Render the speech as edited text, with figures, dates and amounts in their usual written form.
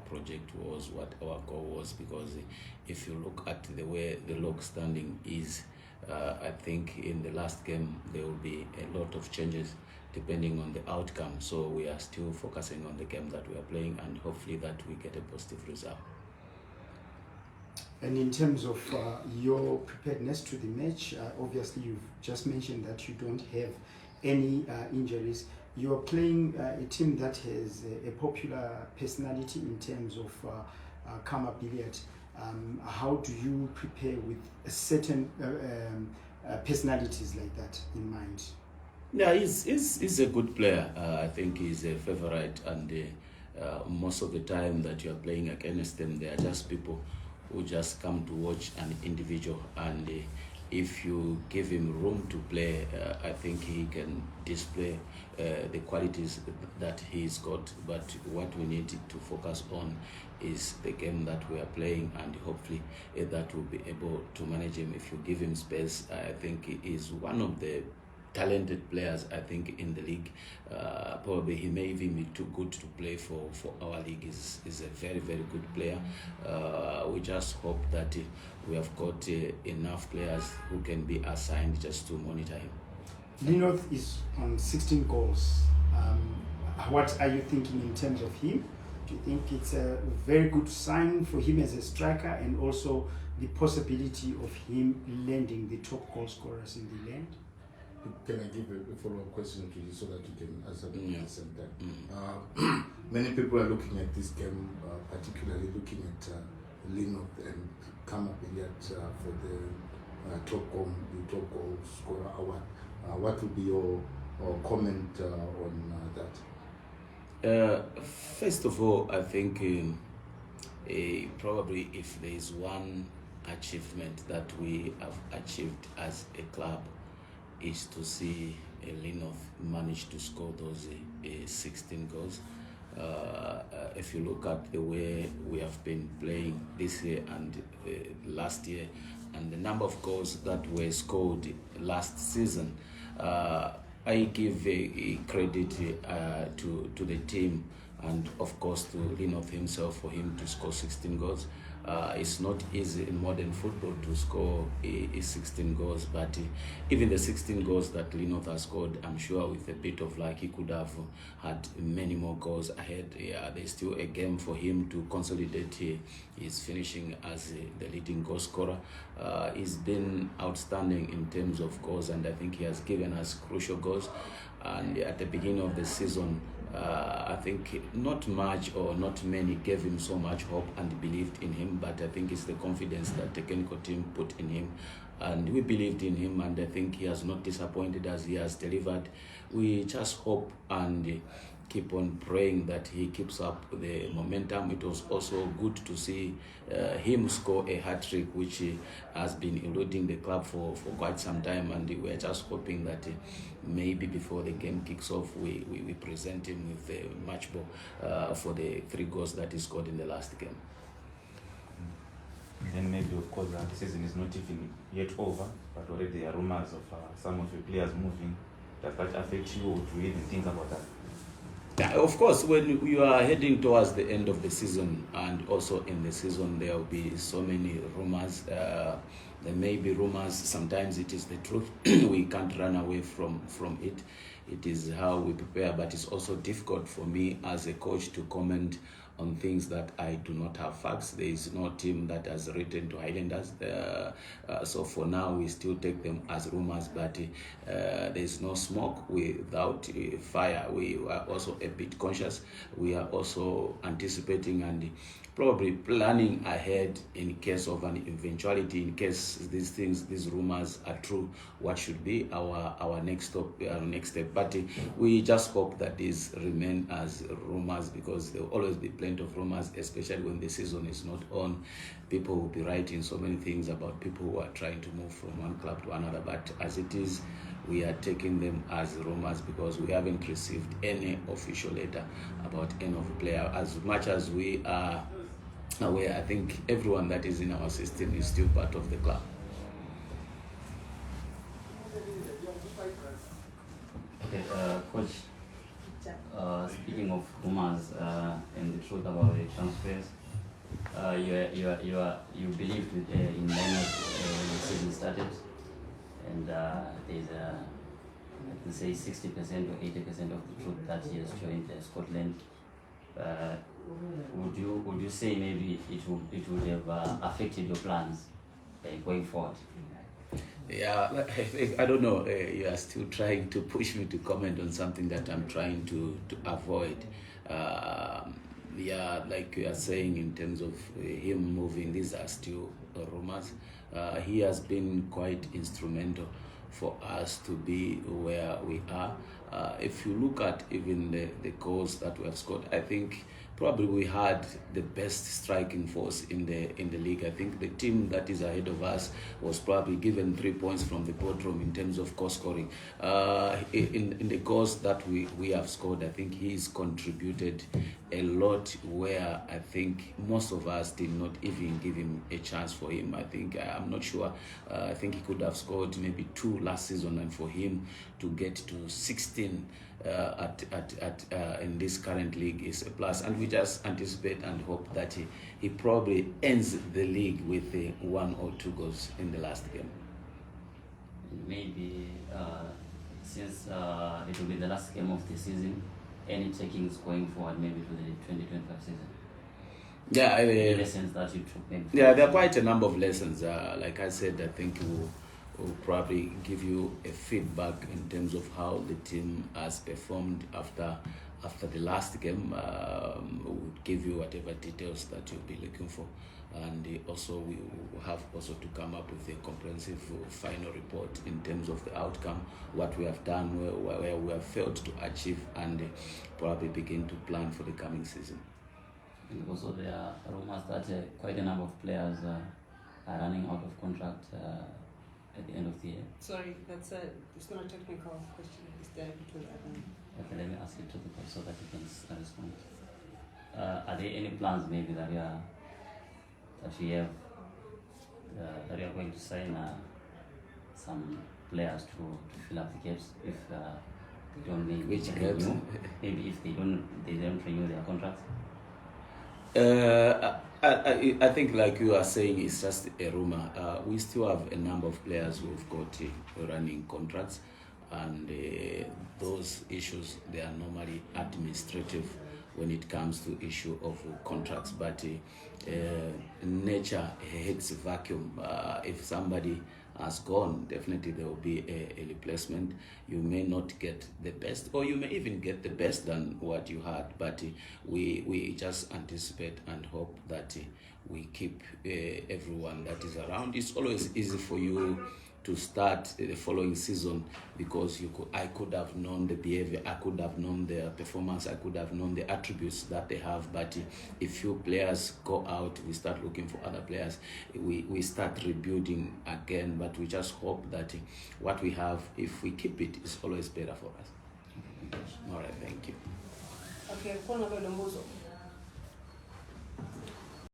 project was, what our goal was, because if you look at the way the log standing is, I think in the last game there will be a lot of changes depending on the outcome. So we are still focusing on the game that we are playing, and hopefully that we get a positive result. And in terms of your preparedness to the match, obviously you've just mentioned that you don't have any injuries. You're playing a team that has a popular personality in terms of Kama Billiard. How do you prepare with a certain personalities like that in mind? Yeah, he's a good player. I think he's a favorite, and most of the time that you are playing against them, they are just people who just come to watch an individual, and if you give him room to play, I think he can display the qualities that he's got. But what we need to focus on is the game that we are playing, and hopefully that will be able to manage him. If you give him space, I think he is one of the talented players, I think, in the league. Probably he may even be too good to play for our league. He's a very, very good player. We just hope that we have got enough players who can be assigned just to monitor him. Linoth is on 16 goals. What are you thinking in terms of him? Do you think it's a very good sign for him as a striker, and also the possibility of him landing the top goal scorers in the land? Can I give a follow-up question to you so that you can answer them at the same time? Many people are looking at this game, particularly looking at Linoth and Kama Billiard for the top goal scorer award. What would be your comment on that? First of all, I think probably if there is one achievement that we have achieved as a club, is to see Linoth manage to score those 16 goals. If you look at the way we have been playing this year and last year, and the number of goals that were scored last season, I give a credit to the team, and of course to Linoth himself, for him to score 16 goals. It's not easy in modern football to score 16 goals, but even the 16 goals that Linoth has scored, I'm sure with a bit of luck he could have had many more goals ahead. There's still a game for him to consolidate his finishing as the leading goal scorer. He's been outstanding in terms of goals, and I think he has given us crucial goals. And at the beginning of the season, I think not much or not many gave him so much hope and believed in him, but I think it's the confidence that the technical team put in him, and we believed in him, and I think he has not disappointed as he has delivered. We just hope and keep on praying that he keeps up the momentum. It was also good to see him score a hat-trick, which has been eluding the club for quite some time, and we're just hoping that maybe before the game kicks off, we present him with a match ball for the 3 goals that he scored in the last game. Then maybe, of course, the season is not even yet over, but already there are rumors of some of the players moving. Does that affect you, or do you even think about that? Yeah, of course, when you are heading towards the end of the season, and also in the season, there will be so many rumors. There may be rumors. Sometimes it is the truth. We can't run away from it. It is how we prepare, but it's also difficult for me as a coach to comment on things that I do not have facts. There is no team that has written to Highlanders. So for now, we still take them as rumors, but there is no smoke without fire. We are also a bit conscious. We are also anticipating and probably planning ahead in case of an eventuality, in case these rumors are true, what should be our next step. But we just hope that these remain as rumors, because there will always be plenty of rumors, especially when the season is not on. People will be writing so many things about people who are trying to move from one club to another, but as it is, we are taking them as rumors because we haven't received any official letter about any of the player. As much as we are aware, I think everyone that is in our system is still part of the club. Okay, Coach, speaking of of rumors and the truth about the transfers. You believed in Leonard when the season started, and there's I can say 60% or 80% of the truth that he has joined Scotland. Would you say maybe it would have affected your plans going forward? Yeah, I don't know. You are still trying to push me to comment on something that I'm trying to avoid. Yeah, like you are saying, in terms of him moving, these are still rumors. He has been quite instrumental for us to be where we are. If you look at even the goals that we have scored, I think probably we had the best striking force in the league. I think the team that is ahead of us was probably given 3 points from the bottom in terms of goal scoring. In the goals that we have scored, I think he's contributed a lot where I think most of us did not even give him a chance for him. I'm not sure. I think he could have scored maybe 2 last season, and for him to get to 16 in this current league is a plus, and we just anticipate and hope that he probably ends the league with 1 or 2 goals in the last game. Maybe since it will be the last game of the season, any takings going forward maybe to the 2025 season? Yeah, lessons that you took maybe. Yeah, there are quite a number of lessons. Like I said, I think we'll probably give you a feedback in terms of how the team has performed after the last game. We'll give you whatever details that you'll be looking for, and also we will have also to come up with a comprehensive final report in terms of the outcome, what we have done, where we have failed to achieve, and probably begin to plan for the coming season. And also there are rumors that quite a number of players are running out of contract at the end of the year. Sorry, it's not a technical question. It's there between them. Okay, let me ask you to the coach so that you can respond. Are there any plans maybe that we have that we are going to sign some players to fill up the gaps if they don't maybe renew? Maybe if they don't renew their contracts. I think, like you are saying, it's just a rumor. We still have a number of players who've got running contracts, and those issues, they are normally administrative when it comes to issue of contracts. But nature hates vacuum. If somebody has gone, definitely there will be a replacement. You may not get the best, or you may even get the best than what you had, but we just anticipate and hope that we keep everyone that is around. It's always easy for you to start the following season because I could have known the behavior, I could have known their performance, I could have known the attributes that they have. But if few players go out, we start looking for other players. We start rebuilding again. But we just hope that what we have, if we keep it, is always better for us. All right, thank you. Okay, phone number.